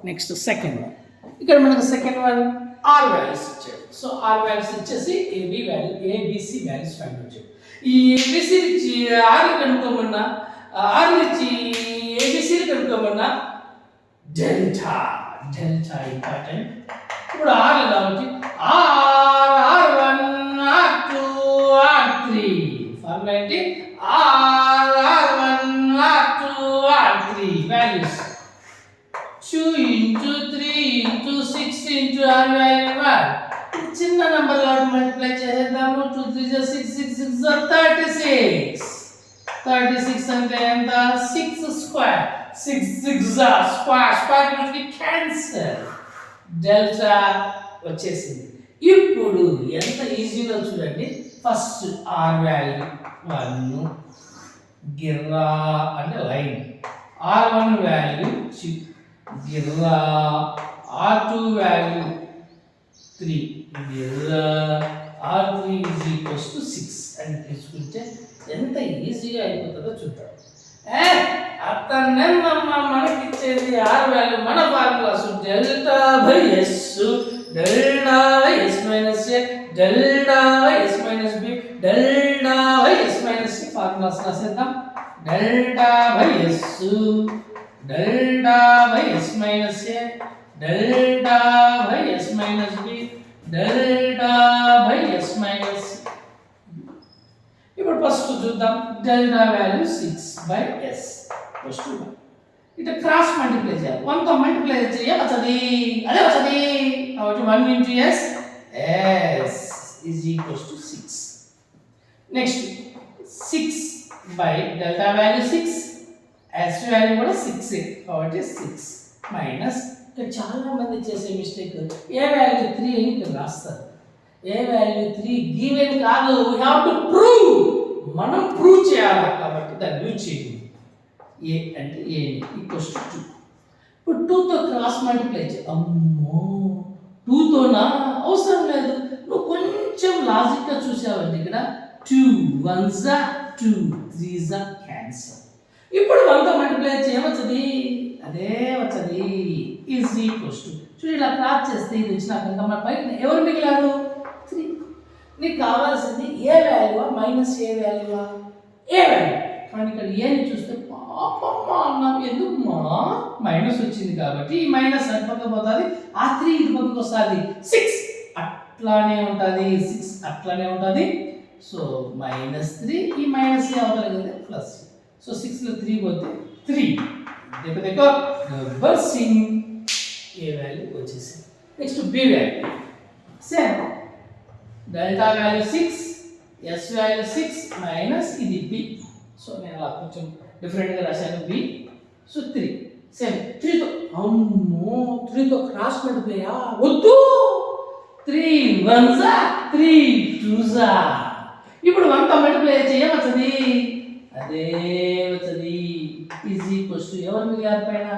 Next second one. ఇక్కడ మనకు second one or values ఇచ్చాడు. సో ఆర్ వాల్యూస్ ఇచ్చేసి ఏబిసి వాల్యూస్ ఫైండ్ అవుట్ చేయాలి. ఈ ఏబిసి ఇచ్చి ఆర్ కనుక్కోమన్నా, ఆర్ ఇచ్చి ఏబిసిని కనుక్కోమన్నా డెల్టా ఇంపార్టెంట్. ఇప్పుడు ఆర్ కాబట్టి R1 R2 R3 ఫార్ములా ఏంటి? R1 R2 R3 values 2 into 3 into 6 into R value 1. చిన్న నంబర్ కాబట్టి మల్టిప్లై చేద్దాము. 2 3 6 6 6 36. 36 అంటే ఎంత? 6 స్క్వేర్. 6 6 స్క్వేర్ నుంచి క్యాన్సల్. డెల్టా వచ్చేసింది. ఇప్పుడు ఎంత ఈజీగా చూడండి. ఫస్ట్ ఆర్ వాల్యూ 1 గిర్రా అంటే లైన్, R1 వాల్యూ గిర్రా, R2 వాల్యూ 3 గిర్రా, R3 6 అని తీసుకుంటే ఎంత ఈజీగా అయిపోతుందో చూద్దాం. అతనేమ్మా మనకి ఇచ్చేది ఆర్ వాల్యూ, మన formulas delta by S, delta by S minus A, delta by S minus B, delta by S minus C formulas రాసేద్దాం. Delta by S, delta by S minus A, delta by S minus B, delta by S minus C. ఇప్పుడు first చూద్దాం. Delta value 6/s first ఇట్లా cross multiply చేయాలి. 1 తో multiply చేయవచ్చది, అదే వచ్చది కాబట్టి 1 into s s is equals to 6. Next 6 by delta value 6, s value కూడా 6 కాబట్టి 6 minus. ఇక్కడ చాలా మంది చేసే మిస్టేక్ ఏ వాల్యూ 3 అని ఇక్కడ రాస్తారు. ఏ వాల్యూ 3 గివెన్ కాదు, we have to prove. మనం ప్రూవ్ చేయాలి కాబట్టి దాన్ని యూజ్ చేయండి. ఏ అంటే ఏ ఈక్వల్స్ టు 2. ఇప్పుడు 2 తో క్రాస్ మల్టిప్లై చేయి. అమ్మో 2 తోనా? అవసరం లేదు. నువ్వు కొంచెం లాజిక్ గా చూసావండి. ఇక్కడ 2 1s 2 3s క్యాన్సల్. ఇప్పుడు 1 తో మల్టిప్లై చేయవచ్చది, అదే వచ్చది ఈజ్ ఈక్వల్స్ టు. చూడు ఇలా క్రాస్ చేస్తే ఇది వచ్చినాక ఇంకా మన పైన ఎవరు మిగిలారు? 3. నీకు కావాల్సింది ఏ వాల్యూవా మైనస్ ఏ వాల్యూవా? ఏ వాల్యూ. కానీ ఇక్కడ ఏని చూస్తే పాపమ్మ అన్నాం. ఎందుకు మైనస్ వచ్చింది కాబట్టి ఈ మైనస్ అటు పక్క పోతుంది, ఆ 3 ఇటు పక్కకు వస్తుంది. 6 అట్లానే ఉంటుంది, 6 అట్లానే ఉంటుంది. సో -3 ఈ మైనస్ ఏ అవుతుంది కదా ప్లస్. సో 6 లో 3 పోతే 3. देखो डबल सिंग ఏ వాల్యూ వచ్చేసింది. Next B value same. Delta value 6, S value 6 minus ఇది బి. సో నేను అలా కొంచెం డిఫరెంట్గా రాశాను బి. So 3 same. 3 తో అమ్మో 3 తో క్రాస్ మల్టిప్లైయా? వద్దు. 3 1s 3 2s. ఇప్పుడు 1 తో మల్టిప్లై చేయవచ్చది, అదే వచ్చది ఈజ్ ఈక్వల్స్ టు ఎవరు మిగిలారు పైన?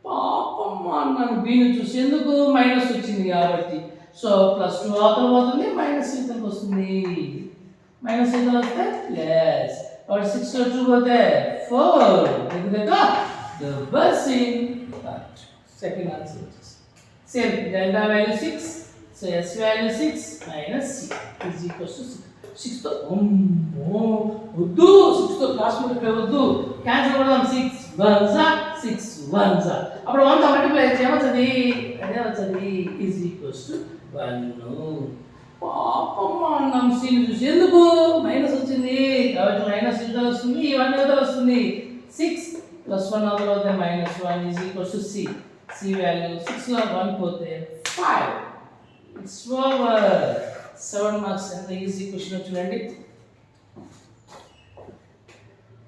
పాపమ్మ అన్నాను బిని చూసి. ఎందుకు? మైనస్ వచ్చింది కాబట్టి. సో +2 అవతల పోతుంది, మైనస్ ఇతలకు వస్తుంది. మైనస్ ఇతలు వస్తే ప్లస్. और 6 లో 2 పోతే 4. देखो डबल सिंग. Second answer same. Delta value 6, so s value 6 minus c is equals to 6 తో అమ్మో వద్దు. 6 తో క్రాస్ మల్టిప్లై వద్దు, క్యాన్సిల్ కొడదాం. 6 1s 6 1s. అప్పుడు 1 తో మల్టిప్లై చేయవచ్చది, అదే వచ్చది is equals to 1. పాపమ్మ అన్నాం సీన్ చూసి. ఎందుకు? మైనస్ వచ్చింది కాబట్టి మైనస్ ఇద్దరు వస్తుంది, ఈ 1 ఇద్దరు వస్తుంది. 6 + 1 అవతల పోతే -1 is equals to c. c value 6 లో 1 పోతే 5. It's over. 7 మార్క్స్. ఎంత ఈజీ క్వశ్చన్ చూడండి.